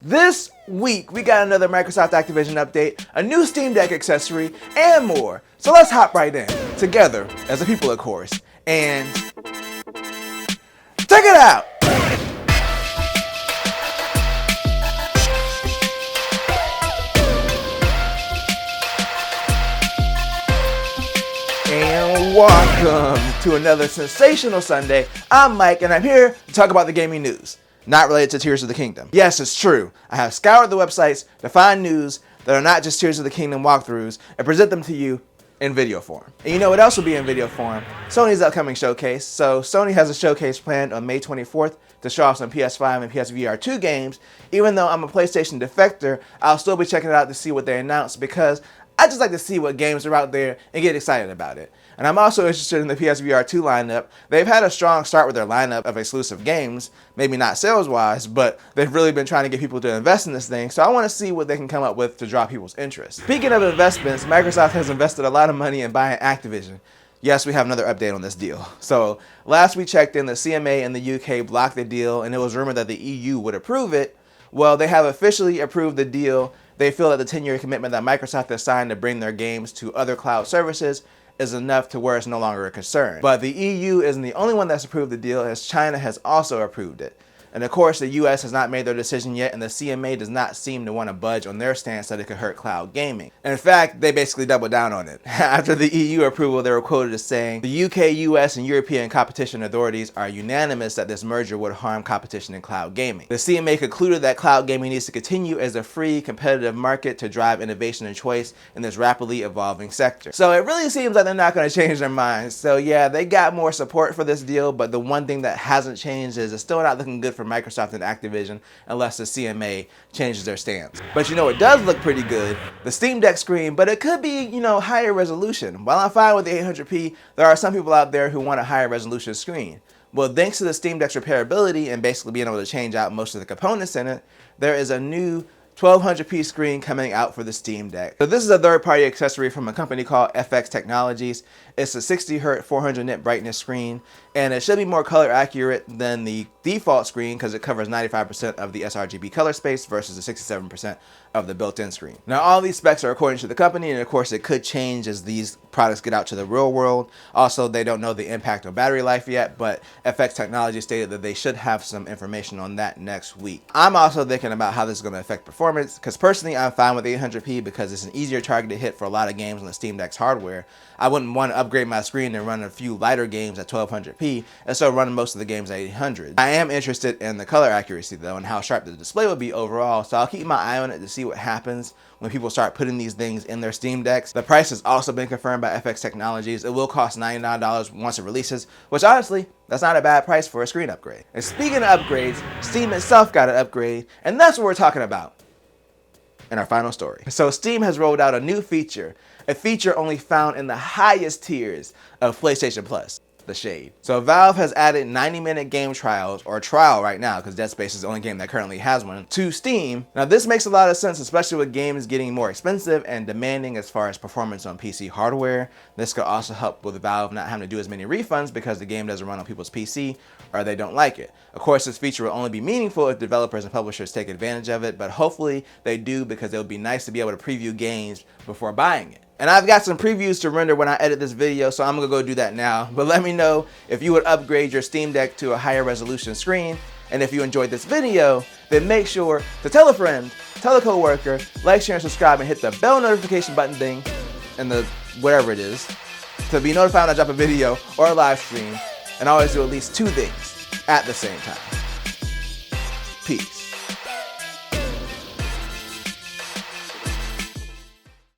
This week, we got another Microsoft Activision update, a new Steam Deck accessory, and more. So let's hop right in, together, as a people of course, and check it out! And welcome to another sensational Sunday. I'm Mike, and I'm here to talk about the gaming news. Not related to Tears of the Kingdom. Yes, it's true. I have scoured the websites to find news that are not just Tears of the Kingdom walkthroughs and present them to you in video form. And you know what else will be in video form? Sony's upcoming showcase. So Sony has a showcase planned on May 24th to show off some PS5 and PSVR 2 games. Even though I'm a PlayStation defector, I'll still be checking it out to see what they announce because I just like to see what games are out there and get excited about it. And I'm also interested in the PSVR 2 lineup. They've had a strong start with their lineup of exclusive games, maybe not sales-wise, but they've really been trying to get people to invest in this thing, so I want to see what they can come up with to draw people's interest. Speaking of investments, Microsoft has invested a lot of money in buying Activision. Yes, we have another update on this deal. So last we checked in, the CMA in the UK blocked the deal, and it was rumored that the EU would approve it. Well, they have officially approved the deal. They feel that the 10-year commitment that Microsoft has signed to bring their games to other cloud services is enough to where it's no longer a concern. But the EU isn't the only one that's approved the deal, as China has also approved it. And of course, the US has not made their decision yet, and the CMA does not seem to want to budge on their stance that it could hurt cloud gaming. In fact, they basically doubled down on it. After the EU approval, they were quoted as saying, "The UK, US, and European competition authorities are unanimous that this merger would harm competition in cloud gaming." The CMA concluded that cloud gaming needs to continue as a free, competitive market to drive innovation and choice in this rapidly evolving sector. So it really seems like they're not going to change their minds. So yeah, they got more support for this deal, but the one thing that hasn't changed is it's still not looking good for Microsoft and Activision unless the CMA changes their stance. But you know, it does look pretty good, the Steam Deck screen, but it could be, higher resolution. While I'm fine with the 800p, there are some people out there who want a higher resolution screen. Well, thanks to the Steam Deck's repairability and basically being able to change out most of the components in it, there is a new 1200p screen coming out for the Steam Deck. So this is a third-party accessory from a company called FX Technologies. It's a 60Hz 400 nit brightness screen, and it should be more color accurate than the default screen because it covers 95% of the sRGB color space versus the 67% of the built-in screen. Now, all these specs are according to the company, and of course it could change as these products get out to the real world. Also, they don't know the impact on battery life yet, but FX Technologies stated that they should have some information on that next week. I'm also thinking about how this is going to affect performance, because personally I'm fine with 800p because it's an easier target to hit for a lot of games on the Steam Deck's hardware. I wouldn't want to upgrade my screen and run a few lighter games at 1200p and so running most of the games at 800. I am interested in the color accuracy though and how sharp the display will be overall, so I'll keep my eye on it to see what happens when people start putting these things in their Steam Decks. The price has also been confirmed by FX Technologies. It will cost $99 once it releases, which honestly, that's not a bad price for a screen upgrade. And speaking of upgrades, Steam itself got an upgrade, and that's what we're talking about in our final story. So Steam has rolled out a new feature, a feature only found in the highest tiers of PlayStation Plus, the Shade. So Valve has added 90-minute game trials, or trial right now, because Dead Space is the only game that currently has one, to Steam. Now this makes a lot of sense, especially with games getting more expensive and demanding as far as performance on PC hardware. This could also help with Valve not having to do as many refunds because the game doesn't run on people's PC or they don't like it. Of course, this feature will only be meaningful if developers and publishers take advantage of it, but hopefully they do because it would be nice to be able to preview games before buying it. And I've got some previews to render when I edit this video, so I'm gonna go do that now. But let me know if you would upgrade your Steam Deck to a higher resolution screen. And if you enjoyed this video, then make sure to tell a friend, tell a coworker, like, share, and subscribe, and hit the bell notification button thing, and the whatever it is, to be notified when I drop a video or a live stream. And always do at least 2 things at the same time. Peace.